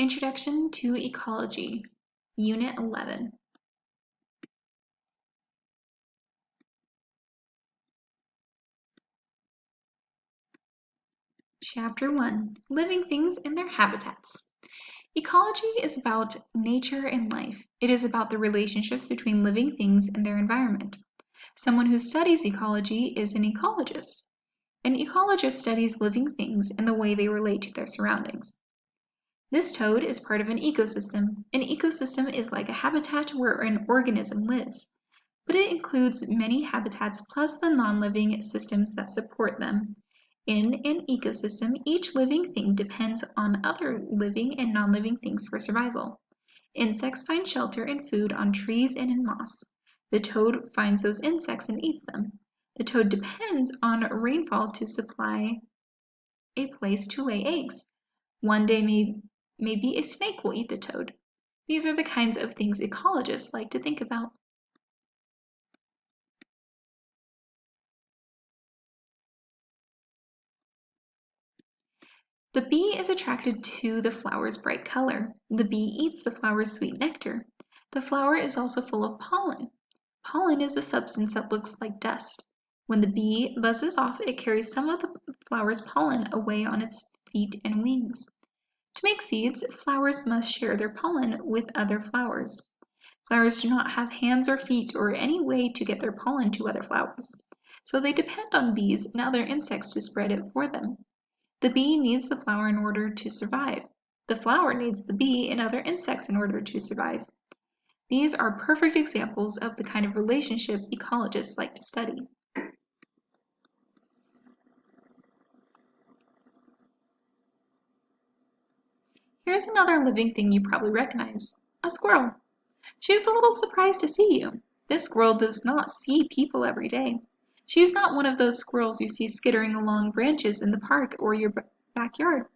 Introduction to Ecology, Unit 11. Chapter 1, Living Things and Their Habitats. Ecology is about nature and life. It is about the relationships between living things and their environment. Someone who studies ecology is an ecologist. An ecologist studies living things and the way they relate to their surroundings. This toad is part of an ecosystem. An ecosystem is like a habitat where an organism lives, but it includes many habitats plus the non-living systems that support them. In an ecosystem, each living thing depends on other living and non-living things for survival. Insects find shelter and food on trees and in moss. The toad finds those insects and eats them. The toad depends on rainfall to supply a place to lay eggs. One day maybe a snake will eat the toad. These are the kinds of things ecologists like to think about. The bee is attracted to the flower's bright color. The bee eats the flower's sweet nectar. The flower is also full of pollen. Pollen is a substance that looks like dust. When the bee buzzes off, it carries some of the flower's pollen away on its feet and wings. To make seeds, flowers must share their pollen with other flowers. Flowers do not have hands or feet or any way to get their pollen to other flowers, so they depend on bees and other insects to spread it for them. The bee needs the flower in order to survive. The flower needs the bee and other insects in order to survive. These are perfect examples of the kind of relationship ecologists like to study. Here's another living thing you probably recognize, a squirrel. She is a little surprised to see you. This squirrel does not see people every day. She is not one of those squirrels you see skittering along branches in the park or your backyard.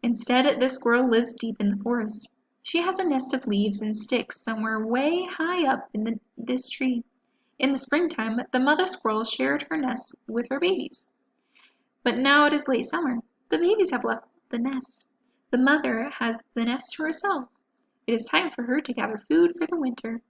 Instead, this squirrel lives deep in the forest. She has a nest of leaves and sticks somewhere way high up in this tree. In the springtime, the mother squirrel shared her nest with her babies. But now it is late summer. The babies have left the nest. The mother has the nest to herself. It is time for her to gather food for the winter.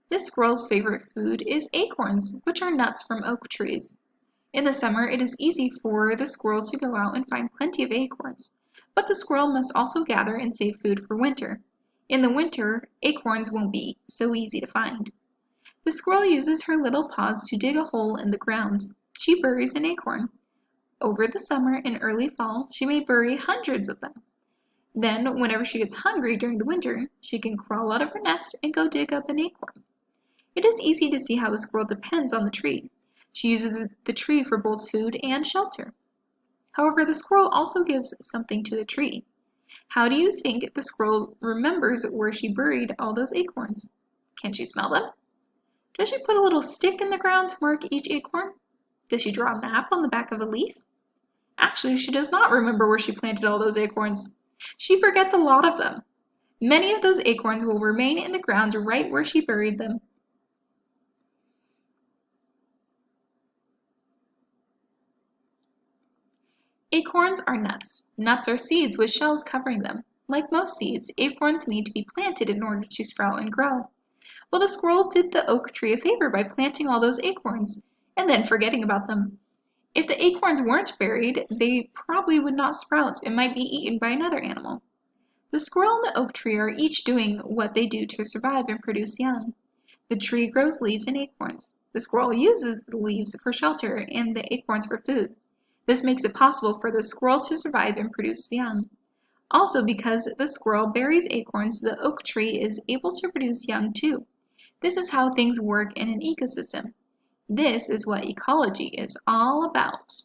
This squirrel's favorite food is acorns, which are nuts from oak trees. In the summer, it is easy for the squirrel to go out and find plenty of acorns, but the squirrel must also gather and save food for winter. In the winter, acorns won't be so easy to find. The squirrel uses her little paws to dig a hole in the ground. She buries an acorn. Over the summer and early fall, she may bury hundreds of them. Then, whenever she gets hungry during the winter, she can crawl out of her nest and go dig up an acorn. It is easy to see how the squirrel depends on the tree. She uses the tree for both food and shelter. However, the squirrel also gives something to the tree. How do you think the squirrel remembers where she buried all those acorns? Can she smell them? Does she put a little stick in the ground to mark each acorn? Does she draw a map on the back of a leaf? Actually, she does not remember where she planted all those acorns. She forgets a lot of them. Many of those acorns will remain in the ground right where she buried them. Acorns are nuts. Nuts are seeds with shells covering them. Like most seeds, acorns need to be planted in order to sprout and grow. Well, the squirrel did the oak tree a favor by planting all those acorns and then forgetting about them. If the acorns weren't buried, they probably would not sprout and might be eaten by another animal. The squirrel and the oak tree are each doing what they do to survive and produce young. The tree grows leaves and acorns. The squirrel uses the leaves for shelter and the acorns for food. This makes it possible for the squirrel to survive and produce young. Also, because the squirrel buries acorns, the oak tree is able to produce young too. This is how things work in an ecosystem. This is what ecology is all about.